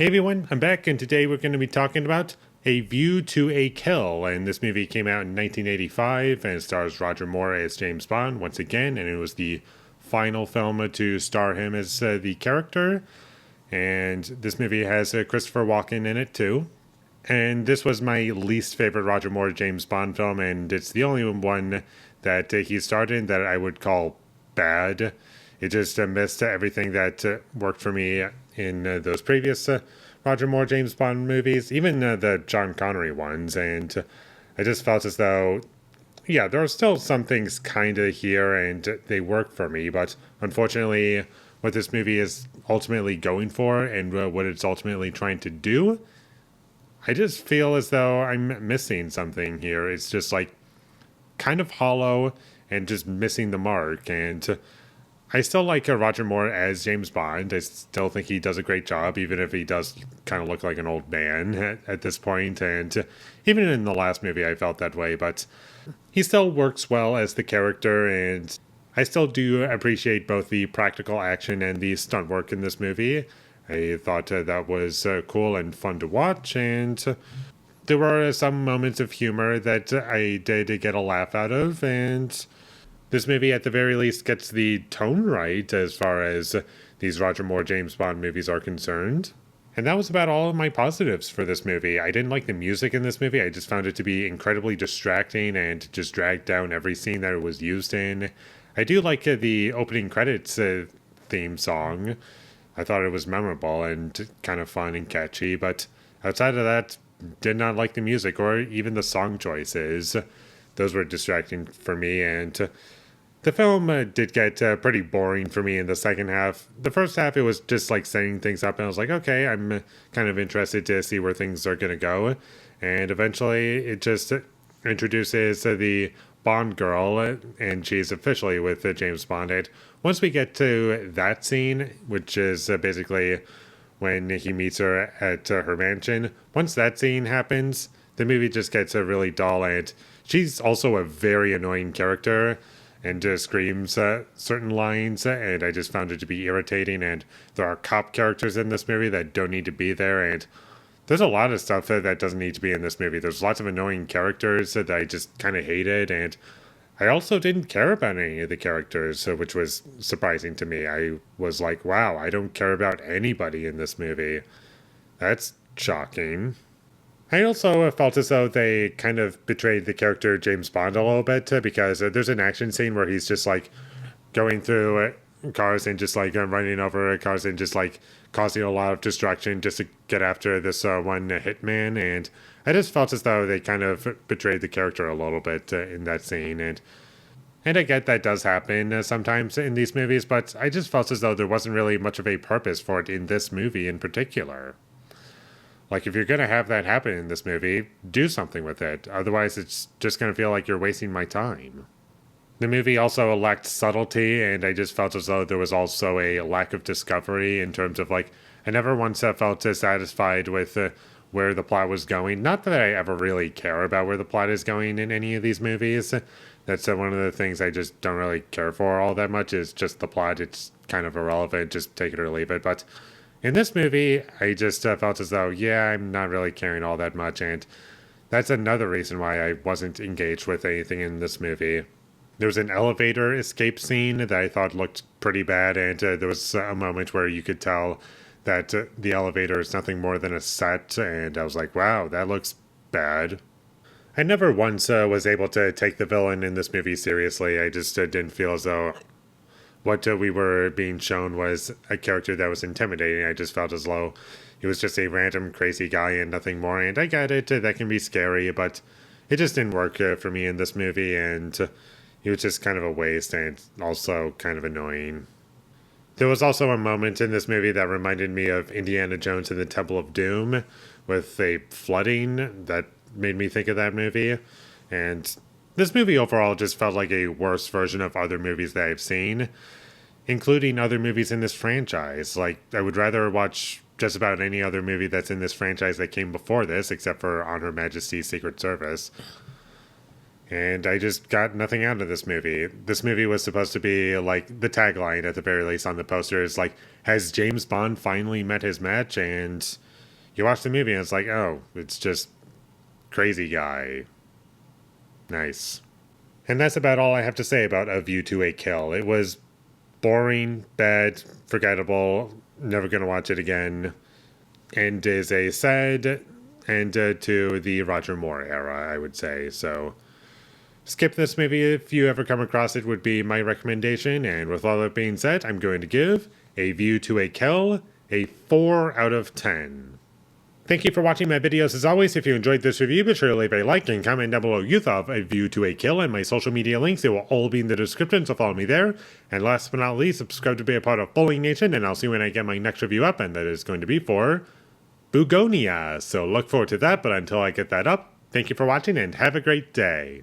Hey everyone, I'm back, and today we're going to be talking about A View to a Kill. And this movie came out in 1985 and it stars Roger Moore as James Bond once again, and it was the final film to star him as the character. And this movie has Christopher Walken in it too. And this was my least favorite Roger Moore James Bond film, and it's the only one that he starred in that I would call bad. It just missed everything that worked for me in those previous Roger Moore James Bond movies, even the John Connery ones. And I just felt as though, yeah, there are still some things kind of here and they work for me, but unfortunately, what this movie is ultimately going for and what it's ultimately trying to do, I just feel as though I'm missing something here. It's just like kind of hollow and just missing the mark. And I still like Roger Moore as James Bond. I still think he does a great job, even if he does kind of look like an old man at this point. And even in the last movie, I felt that way. But he still works well as the character, and I still do appreciate both the practical action and the stunt work in this movie. I thought that was cool and fun to watch, and there were some moments of humor that I did get a laugh out of, and this movie, at the very least, gets the tone right as far as these Roger Moore James Bond movies are concerned. And that was about all of my positives for this movie. I didn't like the music in this movie. I just found it to be incredibly distracting and just dragged down every scene that it was used in. I do like the opening credits theme song. I thought it was memorable and kind of fun and catchy, but outside of that, did not like the music or even the song choices. Those were distracting for me, and the film did get pretty boring for me in the second half. The first half, it was just like setting things up, and I was like, okay, I'm kind of interested to see where things are going to go. And eventually, it just introduces the Bond girl, and she's officially with James Bond. And once we get to that scene, which is basically when he meets her at her mansion, once that scene happens, the movie just gets really dull, and she's also a very annoying character and screams certain lines, and I just found it to be irritating. And there are cop characters in this movie that don't need to be there, and there's a lot of stuff that doesn't need to be in this movie. There's lots of annoying characters that I just kind of hated, and I also didn't care about any of the characters, which was surprising to me. I was like, wow, I don't care about anybody in this movie. That's shocking. I also felt as though they kind of betrayed the character James Bond a little bit because there's an action scene where he's just like going through cars and just like running over cars and just like causing a lot of destruction just to get after this one hitman. And I just felt as though they kind of betrayed the character a little bit in that scene. And I get that does happen sometimes in these movies, but I just felt as though there wasn't really much of a purpose for it in this movie in particular. Like, if you're going to have that happen in this movie, do something with it. Otherwise, it's just going to feel like you're wasting my time. The movie also lacked subtlety, and I just felt as though there was also a lack of discovery in terms of, like, I never once felt satisfied with where the plot was going. Not that I ever really care about where the plot is going in any of these movies. That's one of the things I just don't really care for all that much, is just the plot. It's kind of irrelevant. Just take it or leave it. But in this movie, I just felt as though, yeah, I'm not really caring all that much, and that's another reason why I wasn't engaged with anything in this movie. There was an elevator escape scene that I thought looked pretty bad, and there was a moment where you could tell that the elevator is nothing more than a set, and I was like, wow, that looks bad. I never once was able to take the villain in this movie seriously. I just didn't feel as though what we were being shown was a character that was intimidating. I just felt as though he was just a random crazy guy and nothing more. And I get it, that can be scary, but it just didn't work for me in this movie, and he was just kind of a waste and also kind of annoying. There was also a moment in this movie that reminded me of Indiana Jones and the Temple of Doom with a flooding that made me think of that movie. And this movie overall just felt like a worse version of other movies that I've seen, including other movies in this franchise. Like, I would rather watch just about any other movie that's in this franchise that came before this, except for On Her Majesty's Secret Service. And I just got nothing out of this movie. This movie was supposed to be like the tagline, at the very least, on the poster is like, has James Bond finally met his match? And You watch the movie and it's like, oh, it's just crazy guy. Nice. And that's about all I have to say about A View to a Kill. It was boring, bad, forgettable, never gonna watch it again, and is a sad end to the Roger Moore era, I would say. So skip this movie if you ever come across it, would be my recommendation. And with all that being said, I'm going to give A View to a Kill a 4 out of 10. Thank you for watching my videos. As always, if you enjoyed this review, be sure to leave a like and comment down below you thought of A View to a Kill, and my social media links. They will all be in the description, so follow me there. And last but not least, subscribe to be a part of Foley Nation, and I'll see you when I get my next review up, and that is going to be for Bugonia. So look forward to that, but until I get that up, thank you for watching and have a great day.